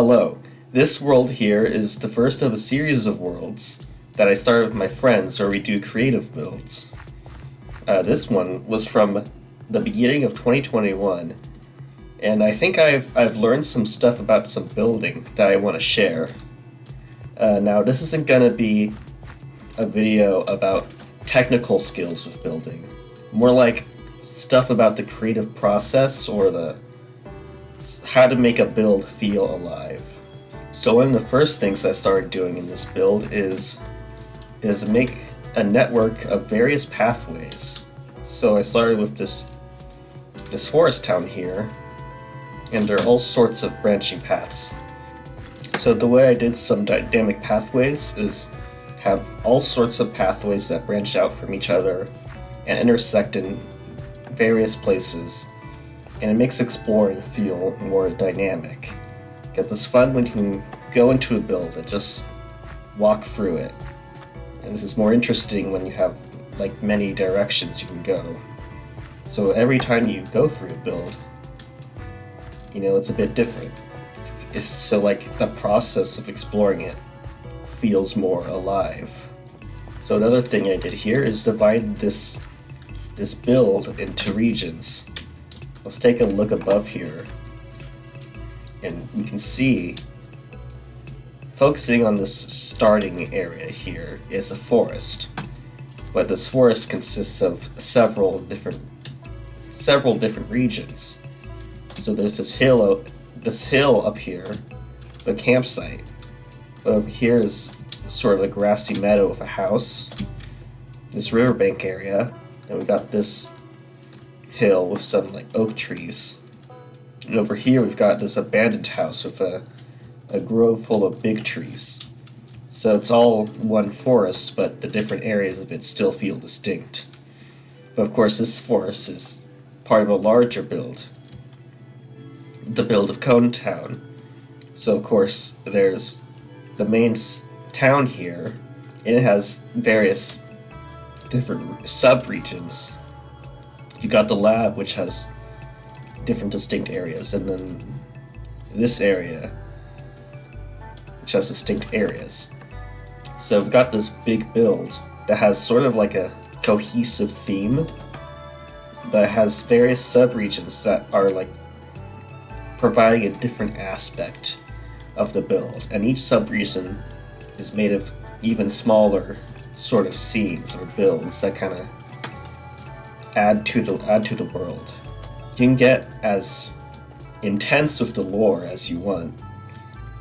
Hello. This world here is the first of a series of worlds that I started with my friends where we do creative builds. This one was from the beginning of 2021, and I think I've learned some stuff about some building that I want to share. Now, this isn't going to be a video about technical skills with building, more like stuff about the creative process or the how to make a build feel alive. So one of the first things I started doing in this build is make a network of various pathways. So I started with this forest town here, and there are all sorts of branching paths. So the way I did some dynamic pathways is have all sorts of pathways that branch out from each other and intersect in various places, and it makes exploring feel more dynamic. Because it's fun when you can go into a build and just walk through it. And this is more interesting when you have like many directions you can go. So every time you go through a build, it's a bit different. So like the process of exploring it feels more alive. So another thing I did here is divide this build into regions. Let's take a look above here, and you can see, focusing on this starting area here is a forest, but this forest consists of several different regions. So there's this hill up here, the campsite. But over here is sort of a grassy meadow with a house, this riverbank area, and we got this hill with some like oak trees. And over here we've got this abandoned house with a grove full of big trees. So it's all one forest, but the different areas of it still feel distinct. But of course this forest is part of a larger build, the build of Cone Town. So of course there's the main town here, and it has various different sub-regions. You got the lab, which has different distinct areas, and then this area, which has distinct areas. So we've got this big build that has sort of like a cohesive theme, but it has various sub-regions that are like providing a different aspect of the build, and each sub-region is made of even smaller sort of scenes or builds that kind of add to the world. You can get as intense with the lore as you want,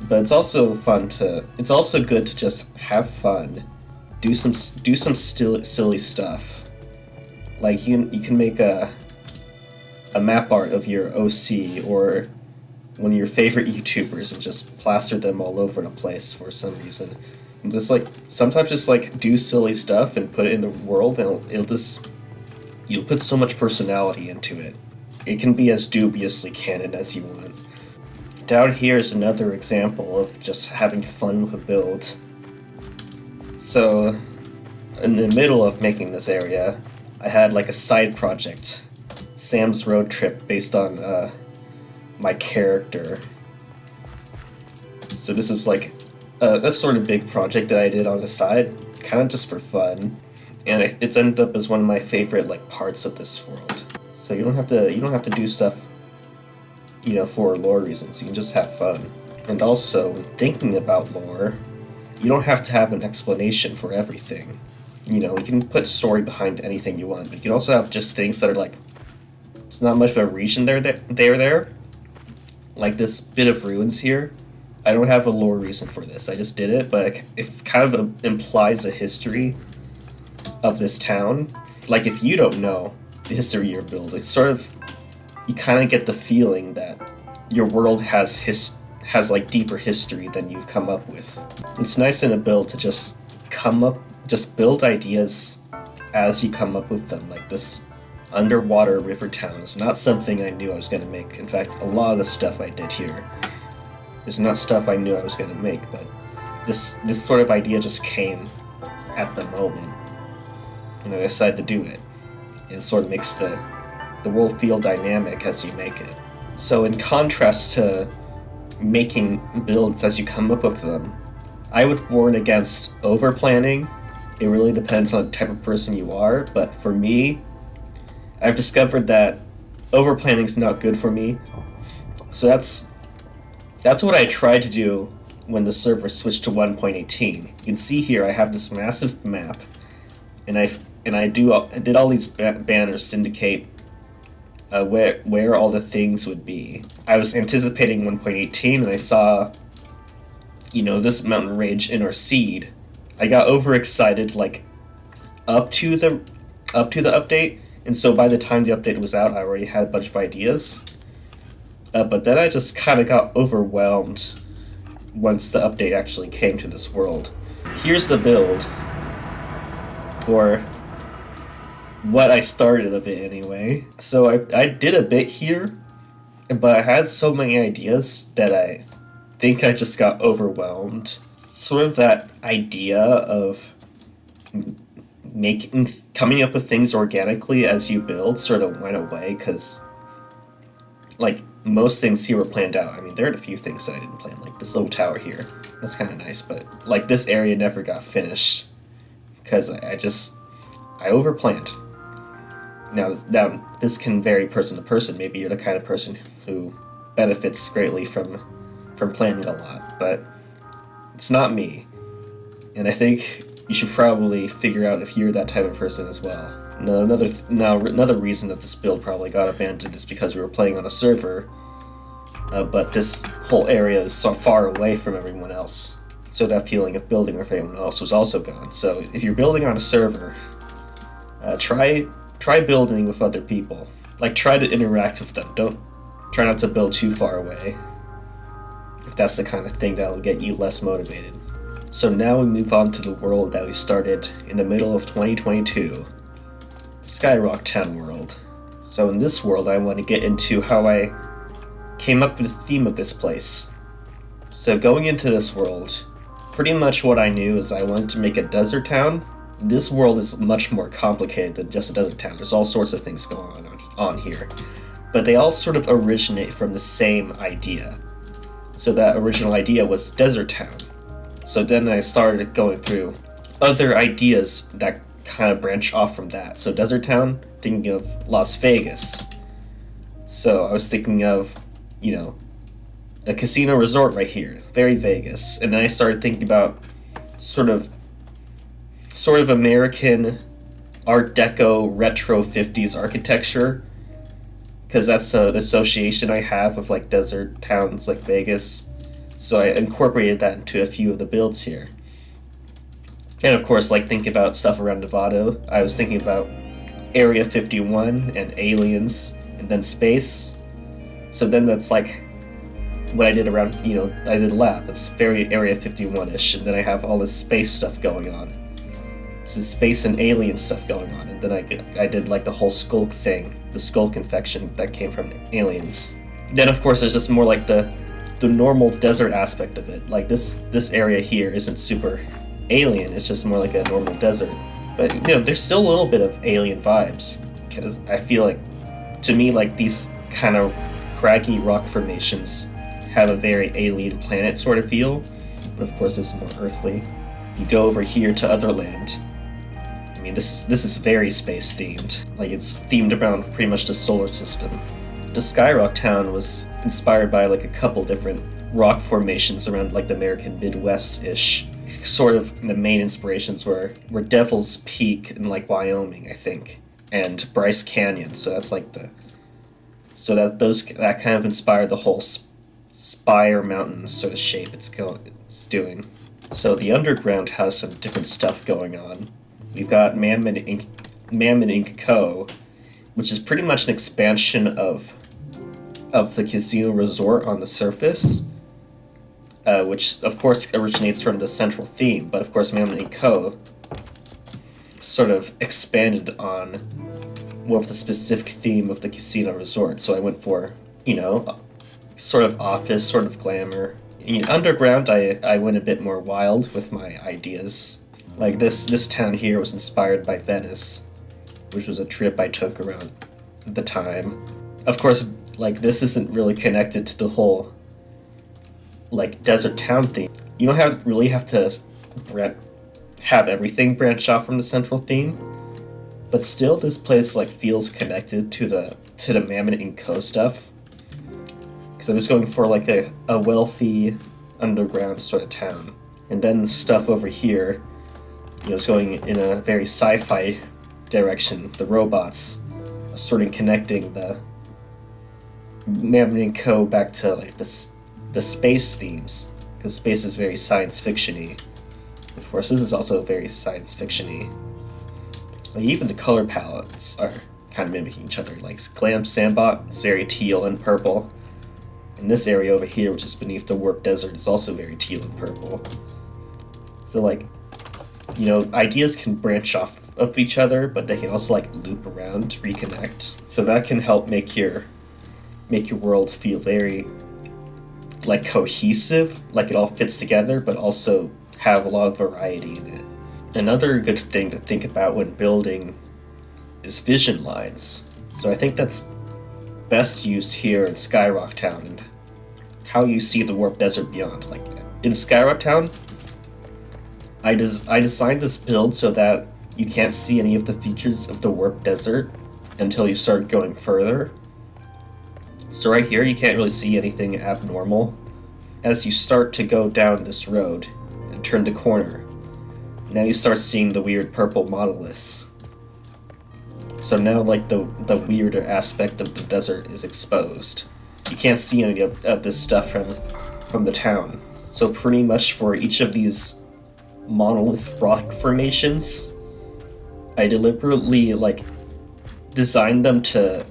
but it's also good to just have fun, do some silly stuff. Like you can make a map art of your OC or one of your favorite YouTubers and just plaster them all over the place for some reason. And just like sometimes just like do silly stuff and put it in the world, and you'll put so much personality into it. It can be as dubiously canon as you want. Down here is another example of just having fun with a build. So in the middle of making this area, I had like a side project, Sam's road trip, based on my character. So this is like a sort of big project that I did on the side, kind of just for fun, and it's ended up as one of my favorite like parts of this world. So you don't have to do stuff, for lore reasons. You can just have fun. And also, when thinking about lore, you don't have to have an explanation for everything. You can put story behind anything you want, but you can also have just things that are like, there's not much of a reason there. Like this bit of ruins here, I don't have a lore reason for this. I just did it, but it kind of implies a history of this town. Like if you don't know the history of your build, it's sort of, you kind of get the feeling that your world has like deeper history than you've come up with. It's nice in a build to just build ideas as you come up with them. Like this underwater river town is not something I knew I was going to make. In fact, a lot of the stuff I did here is not stuff I knew I was going to make, but this sort of idea just came at the moment, and I decided to do it. It sort of makes the world feel dynamic as you make it. So in contrast to making builds as you come up with them. I would warn against over planning. It really depends on the type of person you are, but for me, I've discovered that over planning is not good for me. So that's what I tried to do when the server switched to 1.18. You can see here I have this massive map, and I did all these banners to indicate where all the things would be. I was anticipating 1.18, and I saw, this mountain range in our seed. I got overexcited, like up to the update, and so by the time the update was out, I already had a bunch of ideas. But then I just kind of got overwhelmed once the update actually came to this world. Here's the build, or what I started of it anyway. So I did a bit here, but I had so many ideas that I think I just got overwhelmed. Sort of that idea of coming up with things organically as you build sort of went away, because like most things here were planned out. I mean, there are a few things that I didn't plan, like this little tower here. That's kind of nice, but like this area never got finished because I overplanned. Now this can vary person to person. Maybe you're the kind of person who benefits greatly from planning a lot, but it's not me. And I think you should probably figure out if you're that type of person as well. Another reason that this build probably got abandoned is because we were playing on a server, but this whole area is so far away from everyone else. So that feeling of building with everyone else was also gone. So if you're building on a server, try building with other people. Like, try to interact with them. Try not to build too far away, if that's the kind of thing that'll get you less motivated. So now we move on to the world that we started in the middle of 2022, Skyrock Town world. So in this world, I want to get into how I came up with the theme of this place. So going into this world, pretty much what I knew is I wanted to make a desert town. This world is much more complicated than just a desert town. There's all sorts of things going on here, but they all sort of originate from the same idea. So that original idea was desert town. So then I started going through other ideas that kind of branch off from that. So desert town, thinking of Las Vegas. So I was thinking of, a casino resort right here, very Vegas. And then I started thinking about sort of American Art Deco retro 50s architecture, because that's an association I have with like desert towns like Vegas. So I incorporated that into a few of the builds here. And of course, like thinking about stuff around Nevada, I was thinking about Area 51 and aliens and then space. So then that's like what I did around, I did lab. That's very Area 51-ish, and then I have all this space stuff going on. This is space and alien stuff going on, and then I did like the whole skulk thing, the skulk infection that came from aliens. Then of course there's just more like the normal desert aspect of it. Like this area here isn't super alien, it's just more like a normal desert. But there's still a little bit of alien vibes, because I feel like, to me, like these kind of craggy rock formations have a very alien planet sort of feel, but of course this is more earthly. You go over here to Otherland. I mean, this is very space themed. Like, it's themed around pretty much the solar system. The Skyrock town was inspired by like a couple different rock formations around like the American Midwest-ish. Sort of the main inspirations were Devil's Peak in like Wyoming, I think, and Bryce Canyon. So that's like that kind of inspired the whole spire mountain sort of shape it's doing. So the underground has some different stuff going on. We've got Mammoth Inc. Co., which is pretty much an expansion of the casino resort on the surface, which of course originates from the central theme, but of course Mammoth Inc. Co. sort of expanded on more of the specific theme of the casino resort. So I went for, sort of office, sort of glamour. Underground, I went a bit more wild with my ideas. Like this town here was inspired by Venice, which was a trip I took around the time. Of course, like this isn't really connected to the whole like desert town theme. You don't really have to have everything branch off from the central theme, but still this place like feels connected to the Mammoth and Co stuff. Because I was going for like a wealthy underground sort of town, and then stuff over here, is going in a very sci-fi direction. The robots sort of connecting the Mammoth and Co back to like the space themes, because space is very science fiction-y. Of course, this is also very science fiction-y. Like, even the color palettes are kind of mimicking each other. Like Glam Sandbot is very teal and purple. And this area over here, which is beneath the Warped Desert, is also very teal and purple. So like, ideas can branch off of each other, but they can also like loop around to reconnect. So that can help make your world feel very like cohesive, like it all fits together, but also have a lot of variety in it. Another good thing to think about when building is vision lines. So I think that's best used here in Skyrock Town and how you see the Warped Desert beyond. Like in Skyrock Town, I designed this build so that you can't see any of the features of the Warped Desert until you start going further. So right here, you can't really see anything abnormal. As you start to go down this road and turn the corner, now you start seeing the weird purple monoliths. So now like the weirder aspect of the desert is exposed. You can't see any of this stuff from the town. So pretty much for each of these monolith rock formations, I deliberately like designed them to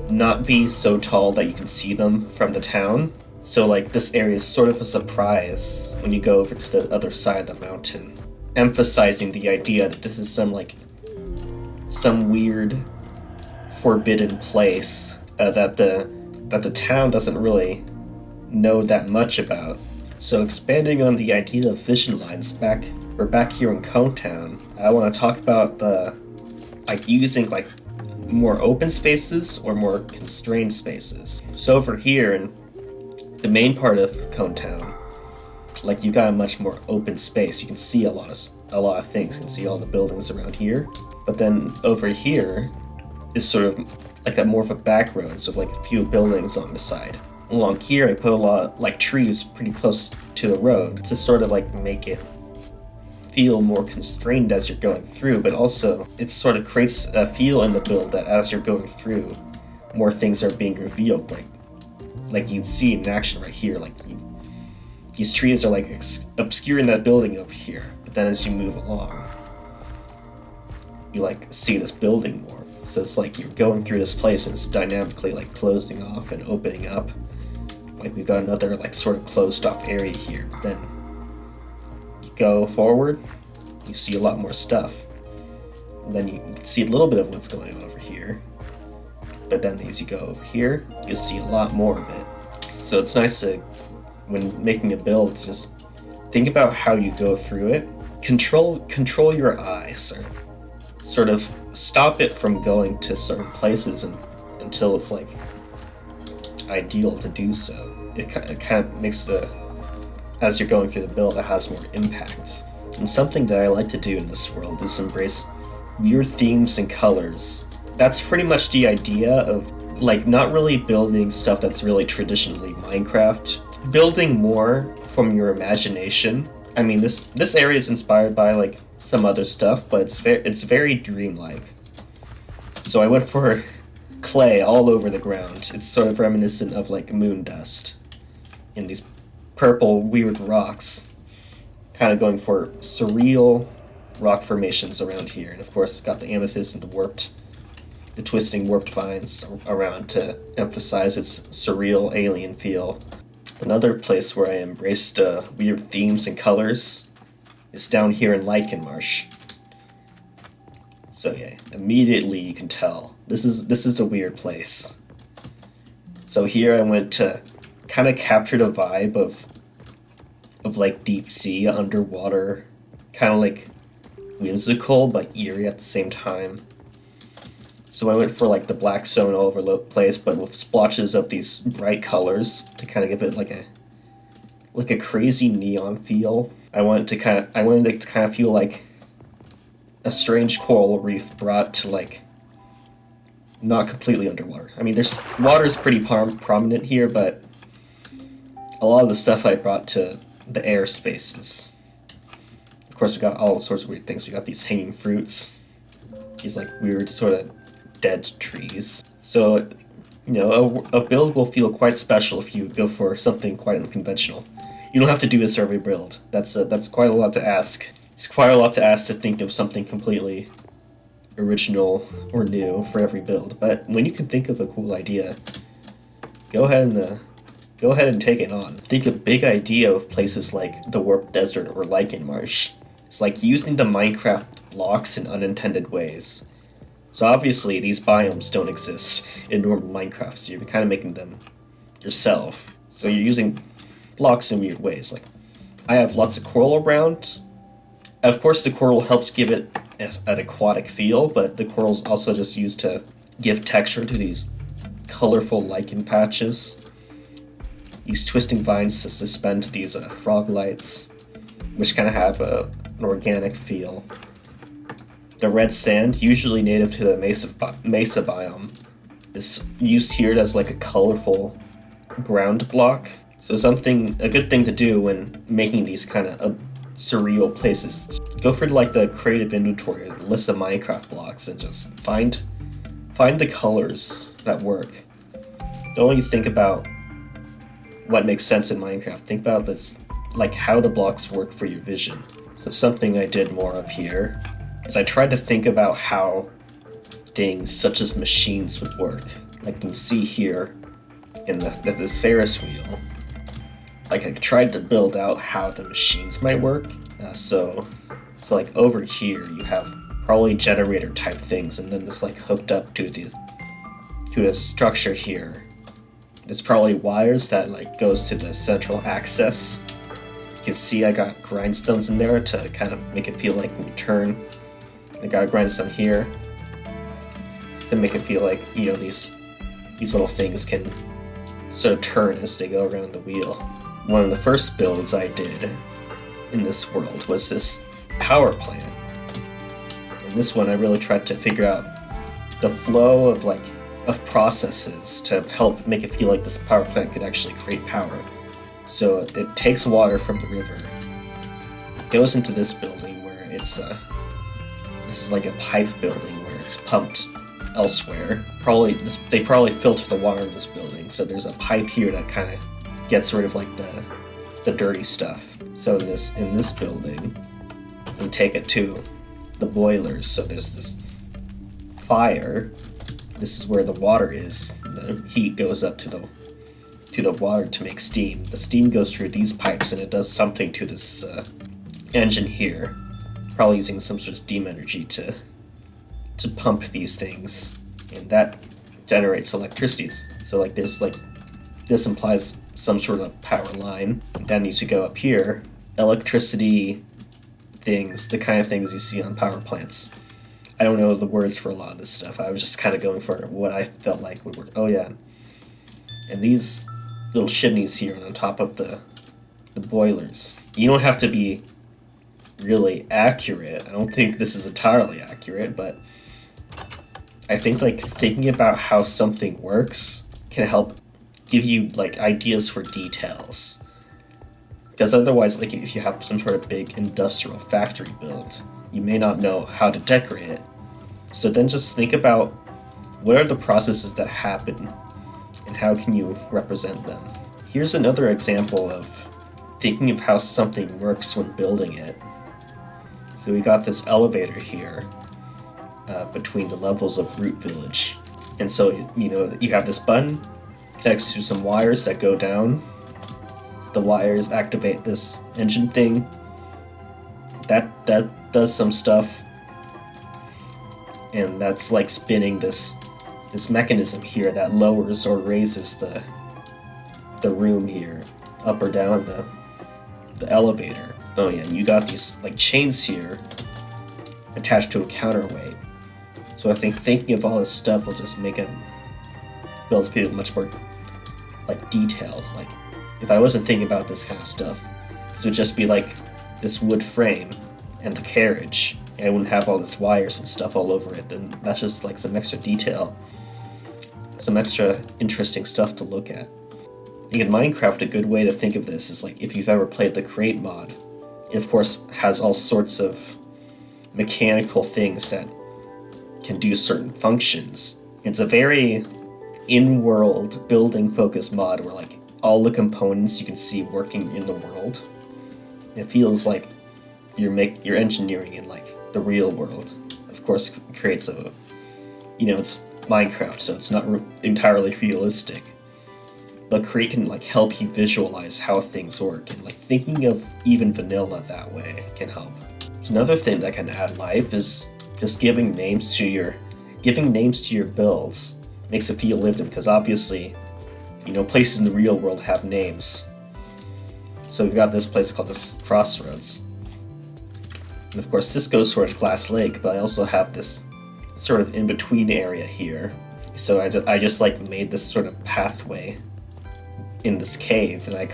not be so tall that you can see them from the town. So like this area is sort of a surprise when you go over to the other side of the mountain, emphasizing the idea that this is some weird forbidden place that the town doesn't really know that much about. So expanding on the idea of vision lines, back here in Cone Town, I want to talk about the using more open spaces or more constrained spaces. So over here in the main part of Cone Town, you got a much more open space. You can see a lot of things. You can see all the buildings around here. But then over here is sort of like more of a back road, so a few buildings on the side. Along here, I put a lot of trees pretty close to the road to sort of make it feel more constrained as you're going through, but also it sort of creates a feel in the build that as you're going through, more things are being revealed. Like you'd see in action right here, these trees are obscuring that building over here, but then as you move along, you see this building more. So it's you're going through this place and it's dynamically closing off and opening up. We've got another sort of closed off area here, but then you go forward, you see a lot more stuff. And then you can see a little bit of what's going on over here. But then as you go over here, you see a lot more of it. So it's nice to, when making a build, just think about how you go through it. Control your eyes, or sort of stop it from going to certain places until it's ideal to do so. It kind of makes as you're going through the build, it has more impact. And something that I like to do in this world is embrace weird themes and colors. That's pretty much the idea of not really building stuff that's really traditionally Minecraft, building more from your imagination. I mean, this area is inspired by some other stuff, but it's very dreamlike. So I went for clay all over the ground. It's sort of reminiscent of moon dust in these purple weird rocks, kind of going for surreal rock formations around here. And of course, got the amethyst and the twisting warped vines around to emphasize its surreal alien feel. Another place where I embraced weird themes and colors is down here in Lichen Marsh. So yeah, immediately you can tell this is a weird place. So here I went to kind of capture the vibe of deep sea, underwater, kind of whimsical but eerie at the same time. So I went for the black stone all over the place, but with splotches of these bright colors to kind of give it like a crazy neon feel. I wanted it to kind of feel like a strange coral reef brought to like not completely underwater. I mean, there's water's pretty prominent here, but a lot of the stuff I brought to the air spaces. Of course, we got all sorts of weird things. We got these hanging fruits, these like weird sort of dead trees. So, you know, a build will feel quite special if you go for something quite unconventional. You don't have to do this for every build. That's quite a lot to ask. It's quite a lot to ask to think of something completely original or new for every build. But when you can think of a cool idea, go ahead and take it on. Think a big idea of places like the Warped Desert or Lichen Marsh. It's like using the Minecraft blocks in unintended ways. So obviously these biomes don't exist in normal Minecraft, so you're kind of making them yourself. So you're using blocks in weird ways. Like, I have lots of coral around. Of course the coral helps give it an aquatic feel, but the coral's also just used to give texture to these colorful lichen patches. Use twisting vines to suspend these frog lights, which kind of have an organic feel. The red sand, usually native to the mesa biome, is used here as like a colorful ground block. So a good thing to do when making these kind of surreal places, go for like the creative inventory, list of Minecraft blocks, and just find the colors that work. Don't only think about what makes sense in Minecraft, think about this, like how the blocks work for your vision. So something I did more of here is I tried to think about how things such as machines would work. Like you can see here in this Ferris wheel, like I tried to build out how the machines might work. So like over here you have probably generator type things, and then it's like hooked up to the structure here. There's probably wires that like goes to the central access. You can see I got grindstones in there to kind of make it feel like when you turn. I got a grindstone here to make it feel like, you know, these little things can sort of turn as they go around the wheel. One of the first builds I did in this world was this power plant. In this one I really tried to figure out the flow of processes to help make it feel like this power plant could actually create power. So it takes water from the river, it goes into this building where it's this is like a pipe building where it's pumped elsewhere. They probably filter the water in this building, so there's a pipe here that kind of gets rid of like the dirty stuff. So in this building, we take it to the boilers. So there's this fire. This is where the water is. The heat goes up to the water to make steam. The steam goes through these pipes and it does something to this engine here. Probably using some sort of steam energy to pump these things, and that generates electricity. So like this implies some sort of power line. And then you should go up here, electricity things, the kind of things you see on power plants. I don't know the words for a lot of this stuff. I was just kind of going for what I felt like would work. Oh yeah, and these little chimneys here on top of the boilers. You don't have to be really accurate. I don't think this is entirely accurate, but I think like thinking about how something works can help give you like ideas for details. Because otherwise, like if you have some sort of big industrial factory build, you may not know how to decorate it. So then just think about what are the processes that happen and how can you represent them. Here's another example of thinking of how something works when building it. So we got this elevator here between the levels of Root Village. And so, you know, you have this button, connects to some wires that go down. The wires activate this engine thing. That does some stuff. And that's like spinning this mechanism here that lowers or raises the room here, up or down the elevator. Oh yeah, and you got these like chains here attached to a counterweight. So I think thinking of all this stuff will just make it build feel much more like detailed. Like if I wasn't thinking about this kind of stuff, this would just be like this wood frame and the carriage, and it wouldn't have all this wires and stuff all over it, and that's just like some extra detail, some extra interesting stuff to look at. In Minecraft, a good way to think of this is like if you've ever played the Create mod, it of course has all sorts of mechanical things that can do certain functions. It's a very in-world building focused mod where like all the components you can see working in the world. It feels like you're engineering in like the real world. Of course, creates a, it's Minecraft, so it's not entirely realistic. But Create can like help you visualize how things work, and like thinking of even vanilla that way can help. Another thing that can add life is just giving names to your builds. Makes it feel lived in, because obviously, places in the real world have names. So we've got this place called this Crossroads. And of course this goes towards Glass Lake, but I also have this sort of in-between area here. So I just like made this sort of pathway in this cave, and I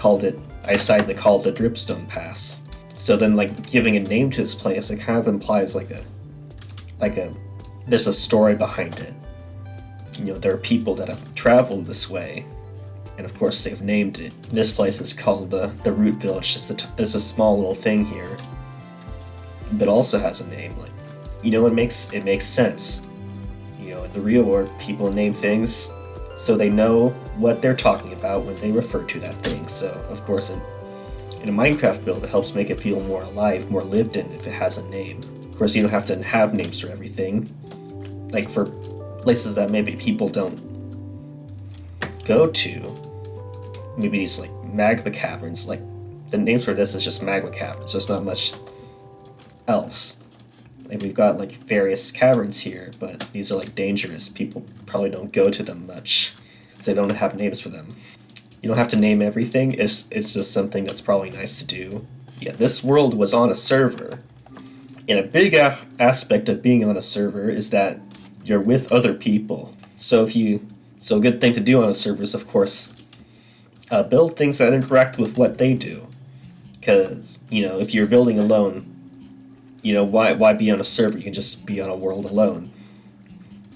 decided to call it the Dripstone Pass. So then like giving a name to this place, it kind of implies there's a story behind it. There are people that have traveled this way, and of course they've named it. This place is called the Root Village. It's a small little thing here, but also has a name. Like, it makes sense. In the real world, people name things so they know what they're talking about when they refer to that thing. So of course in a Minecraft build, it helps make it feel more alive, more lived in if it has a name. Of course, you don't have to have names for everything. Like for places that maybe people don't go to, maybe these like magma caverns, like the names for this is just magma caverns, there's not much else. Like we've got like various caverns here, but these are like dangerous. People probably don't go to them much, so they don't have names for them. You don't have to name everything, it's just something that's probably nice to do. Yeah, this world was on a server, and a big aspect of being on a server is that you're with other people. So a good thing to do on a server is, of course, build things that interact with what they do. Because, if you're building alone, why be on a server? You can just be on a world alone.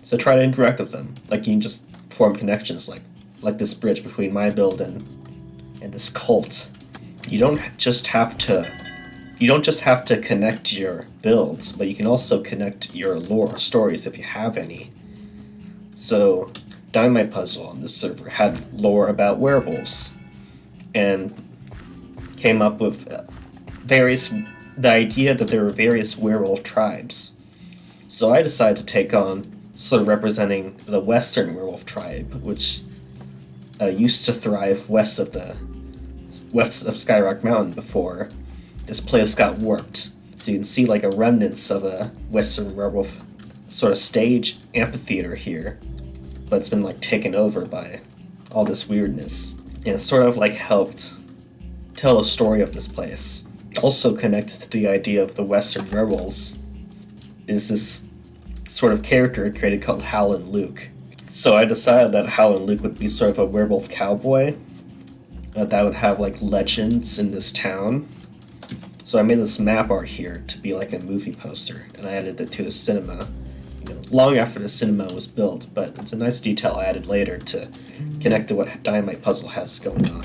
So try to interact with them. Like, you can just form connections, like this bridge between my build and this cult. You don't just have to connect your builds, but you can also connect your lore stories if you have any. So Dynamite Puzzle on this server had lore about werewolves, and came up with the idea that there were various werewolf tribes. So I decided to take on sort of representing the Western werewolf tribe, which used to thrive west of Skyrock Mountain before this place got warped. So you can see like a remnants of a Western werewolf sort of stage amphitheater here, but it's been like taken over by all this weirdness. And it sort of like helped tell a story of this place. Also connected to the idea of the Western werewolves is this sort of character I created called Howlin' Luke. So I decided that Howlin' Luke would be sort of a werewolf cowboy that would have like legends in this town. So I made this map art here to be like a movie poster, and I added it to the cinema, long after the cinema was built, but it's a nice detail I added later to connect to what Dynamite Puzzle has going on.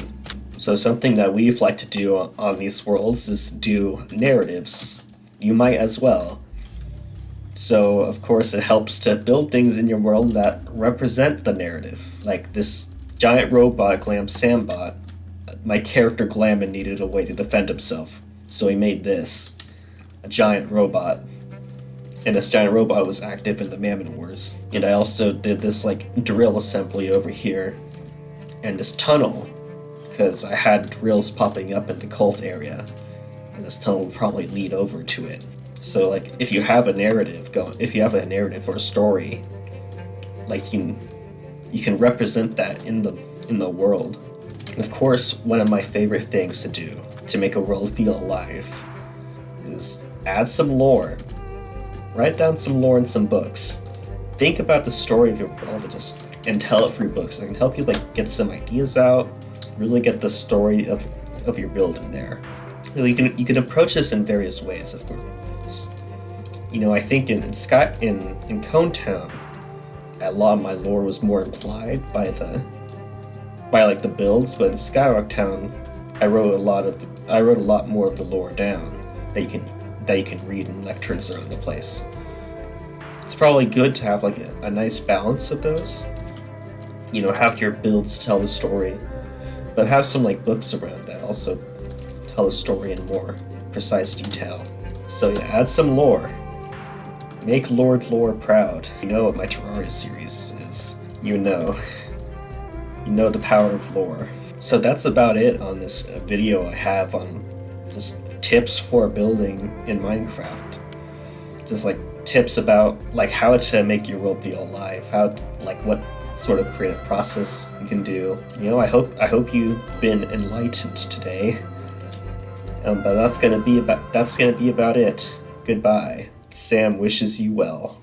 So something that we've liked to do on these worlds is do narratives. You might as well. So of course it helps to build things in your world that represent the narrative. Like this giant robot Glam Sambot, my character Glammin needed a way to defend himself. So he made this, a giant robot. And this giant robot was active in the Mammon Wars. And I also did this like drill assembly over here, and this tunnel, because I had drills popping up in the cult area, and this tunnel would probably lead over to it. So like if you have a narrative or a story, like you can represent that in the world. And of course, one of my favorite things to do to make a world feel alive is add some lore. Write down some lore in some books. Think about the story of your world and tell it through books. It can help you like get some ideas out, really get the story of your build in there. You can approach this in various ways, of course. You know, I think in Cone Town, a lot of my lore was more implied by like the builds, but in Skyrock Town, I wrote a lot more of the lore down that you can read in lecterns around the place. It's probably good to have like a nice balance of those. You know, have your builds tell the story, but have some like books around that also tell the story in more precise detail. So yeah, add some lore. Make Lord Lore proud. You know what my Terraria series is. You know the power of lore. So that's about it on this video I have on just tips for building in Minecraft. Just like tips about like how to make your world feel alive, how like what sort of creative process you can do. You know, I hope you've been enlightened today. But that's gonna be about it. Goodbye. Sam wishes you well.